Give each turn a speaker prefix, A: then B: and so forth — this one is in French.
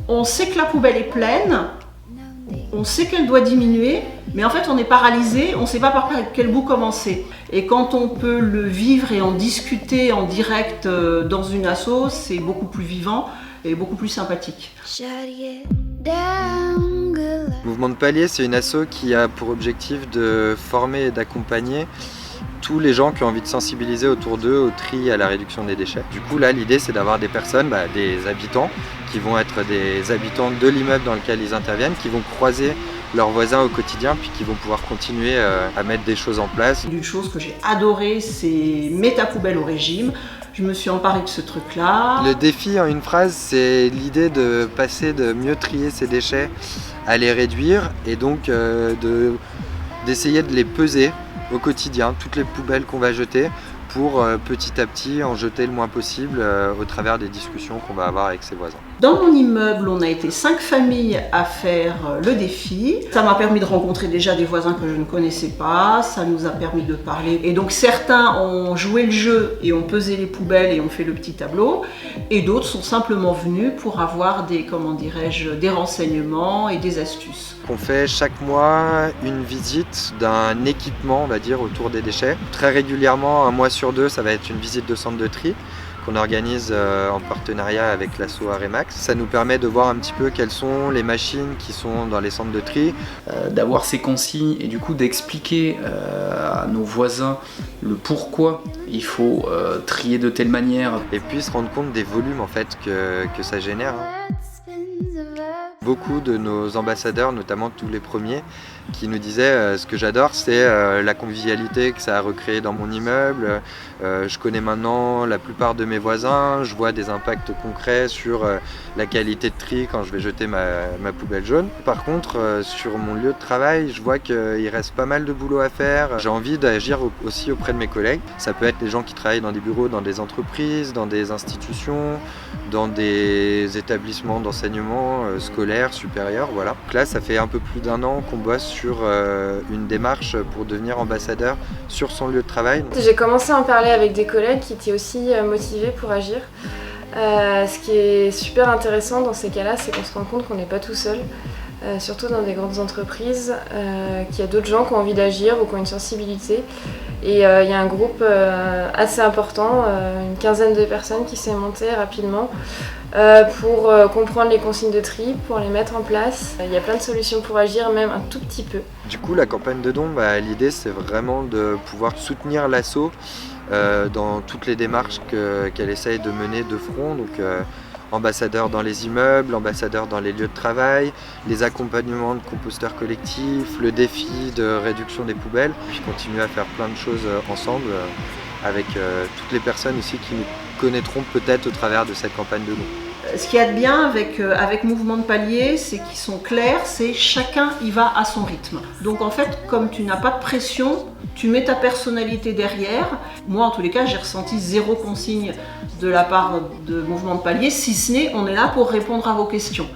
A: On sait que la poubelle est pleine, on sait qu'elle doit diminuer, mais en fait on est paralysé, on ne sait pas par quel bout commencer. Et quand on peut le vivre et en discuter en direct dans une asso, c'est beaucoup plus vivant et beaucoup plus sympathique.
B: Mouvement de Palier, c'est une asso qui a pour objectif de former et d'accompagner tous les gens qui ont envie de sensibiliser autour d'eux au tri et à la réduction des déchets. Du coup là l'idée c'est d'avoir des personnes, des habitants qui vont être des habitants de l'immeuble dans lequel ils interviennent, qui vont croiser leurs voisins au quotidien puis qui vont pouvoir continuer à mettre des choses en place.
A: Une chose que j'ai adorée, c'est mets ta poubelle au régime. Je me suis emparée de ce truc-là.
B: Le défi en une phrase, c'est l'idée de passer de mieux trier ses déchets à les réduire et donc d'essayer de les peser au quotidien, toutes les poubelles qu'on va jeter pour petit à petit en jeter le moins possible au travers des discussions qu'on va avoir avec ses voisins.
A: Dans mon immeuble, on a été 5 familles à faire le défi. Ça m'a permis de rencontrer déjà des voisins que je ne connaissais pas, ça nous a permis de parler. Et donc certains ont joué le jeu et ont pesé les poubelles et ont fait le petit tableau. Et d'autres sont simplement venus pour avoir des renseignements et des astuces.
B: On fait chaque mois une visite d'un équipement, on va dire, autour des déchets. Très régulièrement, un mois sur deux, ça va être une visite de centre de tri qu'on organise en partenariat avec l'asso Aremax. Ça nous permet de voir un petit peu quelles sont les machines qui sont dans les centres de tri.
C: D'avoir ces consignes et du coup d'expliquer à nos voisins le pourquoi il faut trier de telle manière.
B: Et puis se rendre compte des volumes en fait que ça génère. Beaucoup de nos ambassadeurs, notamment tous les premiers, qui nous disaient ce que j'adore, c'est la convivialité que ça a recréé dans mon immeuble. Je connais maintenant la plupart de mes voisins, je vois des impacts concrets sur la qualité de tri quand je vais jeter ma poubelle jaune. Par contre, sur mon lieu de travail, je vois qu'il reste pas mal de boulot à faire. J'ai envie d'agir aussi auprès de mes collègues. Ça peut être les gens qui travaillent dans des bureaux, dans des entreprises, dans des institutions, dans des établissements d'enseignement scolaire, supérieur, voilà. Donc là, ça fait un peu plus d'1 an qu'on bosse sur une démarche pour devenir ambassadeur sur son lieu de travail.
D: J'ai commencé à en parler avec des collègues qui étaient aussi motivés pour agir. Ce qui est super intéressant dans ces cas-là, c'est qu'on se rend compte qu'on n'est pas tout seul. Surtout dans des grandes entreprises, qu'il y a d'autres gens qui ont envie d'agir ou qui ont une sensibilité. Et il y a un groupe assez important, une quinzaine de personnes qui s'est monté rapidement pour comprendre les consignes de tri, pour les mettre en place. Il y a plein de solutions pour agir, même un tout petit peu.
B: Du coup, la campagne de dons, l'idée c'est vraiment de pouvoir soutenir l'asso dans toutes les démarches qu'elle essaye de mener de front. Donc, ambassadeurs dans les immeubles, ambassadeurs dans les lieux de travail, les accompagnements de composteurs collectifs, le défi de réduction des poubelles, puis continuer à faire plein de choses ensemble avec toutes les personnes ici qui nous connaîtront peut-être au travers de cette campagne de dons.
A: Ce qu'il y a de bien avec Mouvement de Palier, c'est qu'ils sont clairs, c'est chacun y va à son rythme. Donc en fait, comme tu n'as pas de pression, tu mets ta personnalité derrière. Moi, en tous les cas, j'ai ressenti 0 consigne de la part de Mouvement de Palier, si ce n'est on est là pour répondre à vos questions.